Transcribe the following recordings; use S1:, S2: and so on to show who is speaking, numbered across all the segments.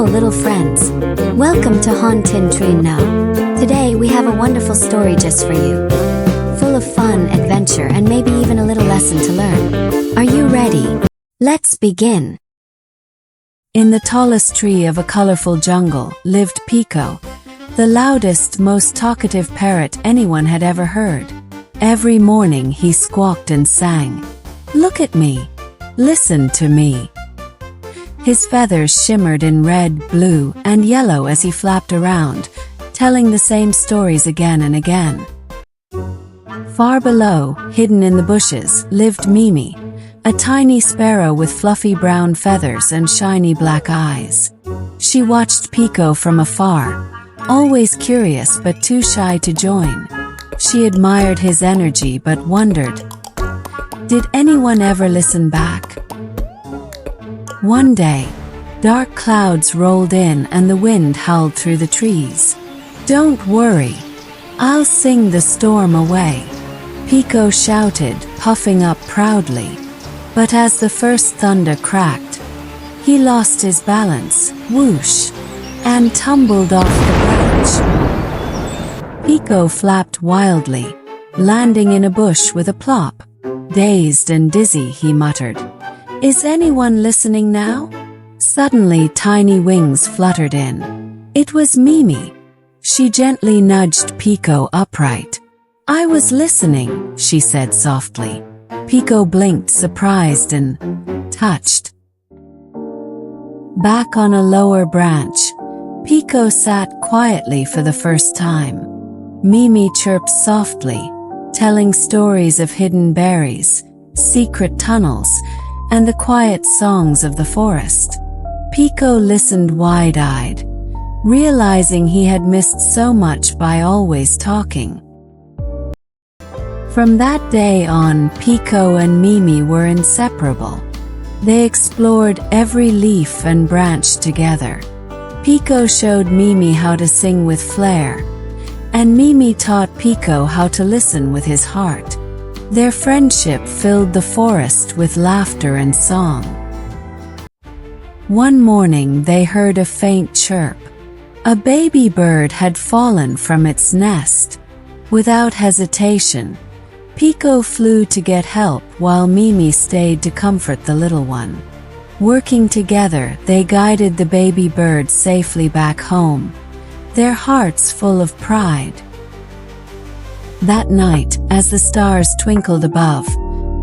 S1: little friends. Welcome to Truyen. Today we have a wonderful story just for you. Full of fun, adventure, and maybe even a little lesson to learn. Are you ready? Let's begin.
S2: In the tallest tree of a colorful jungle lived Pico, the loudest, most talkative parrot anyone had ever heard. Every morning he squawked and sang, "Look at me, listen to me." His feathers shimmered in red, blue, and yellow as he flapped around, telling the same stories again and again. Far below, hidden in the bushes, lived Mimi, a tiny sparrow with fluffy brown feathers and shiny black eyes. She watched Pico from afar, always curious but too shy to join. She admired his energy but wondered, did anyone ever listen back? One day, dark clouds rolled in and the wind howled through the trees. "Don't worry, I'll sing the storm away," Pico shouted, puffing up proudly. But as the first thunder cracked, he lost his balance, whoosh, and tumbled off the branch. Pico flapped wildly, landing in a bush with a plop. Dazed and dizzy, he muttered, "Is anyone listening now?" Suddenly, tiny wings fluttered in. It was Mimi. She gently nudged Pico upright. "I was listening," she said softly. Pico blinked, surprised and touched. Back on a lower branch, Pico sat quietly for the first time. Mimi chirped softly, telling stories of hidden berries, secret tunnels, and the quiet songs of the forest. Pico listened wide-eyed, realizing he had missed so much by always talking. From that day on, Pico and Mimi were inseparable. They explored every leaf and branch together. Pico showed Mimi how to sing with flair, and Mimi taught Pico how to listen with his heart. Their friendship filled the forest with laughter and song. One morning they heard a faint chirp. A baby bird had fallen from its nest. Without hesitation, Pico flew to get help while Mimi stayed to comfort the little one. Working together, they guided the baby bird safely back home, their hearts full of pride. That night, as the stars twinkled above,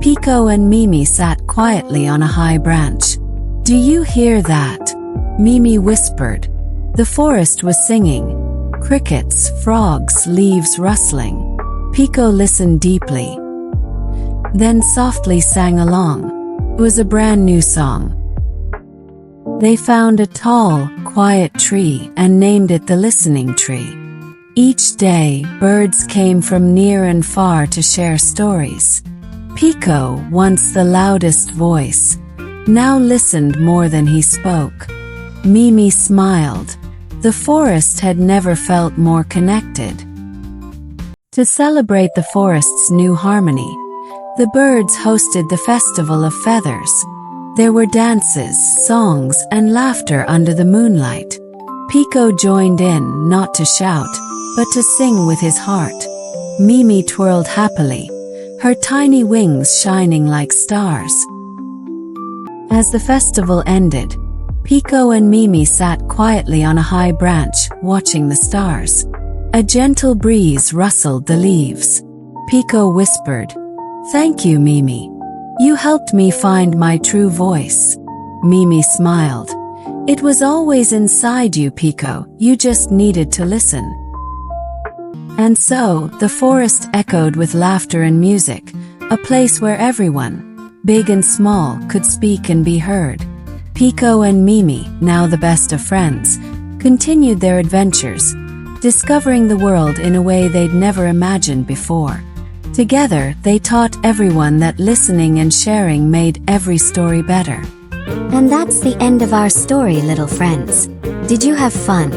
S2: Pico and Mimi sat quietly on a high branch. "Do you hear that?" Mimi whispered. The forest was singing. Crickets, frogs, leaves rustling. Pico listened deeply, then softly sang along. It was a brand new song. They found a tall, quiet tree and named it the listening tree. Each day, birds came from near and far to share stories. Pico, once the loudest voice, now listened more than he spoke. Mimi smiled. The forest had never felt more connected. To celebrate the forest's new harmony, the birds hosted the Festival of Feathers. There were dances, songs, and laughter under the moonlight. Pico joined in, not to shout, but to sing with his heart. Mimi twirled happily, her tiny wings shining like stars. As the festival ended, Pico and Mimi sat quietly on a high branch, watching the stars. A gentle breeze rustled the leaves. Pico whispered, "Thank you, Mimi. You helped me find my true voice." Mimi smiled. "It was always inside you, Pico. You just needed to listen." And so, the forest echoed with laughter and music, a place where everyone, big and small, could speak and be heard. Pico and Mimi, now the best of friends, continued their adventures, discovering the world in a way they'd never imagined before. Together, they taught everyone that listening and sharing made every story better.
S1: And that's the end of our story, little friends. Did you have fun?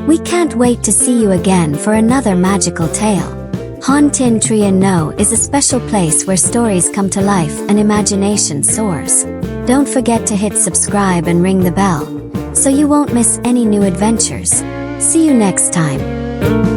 S1: We can't wait to see you again for another magical tale. Truyen is a special place where stories come to life and imagination soars. Don't forget to hit subscribe and ring the bell, so you won't miss any new adventures. See you next time.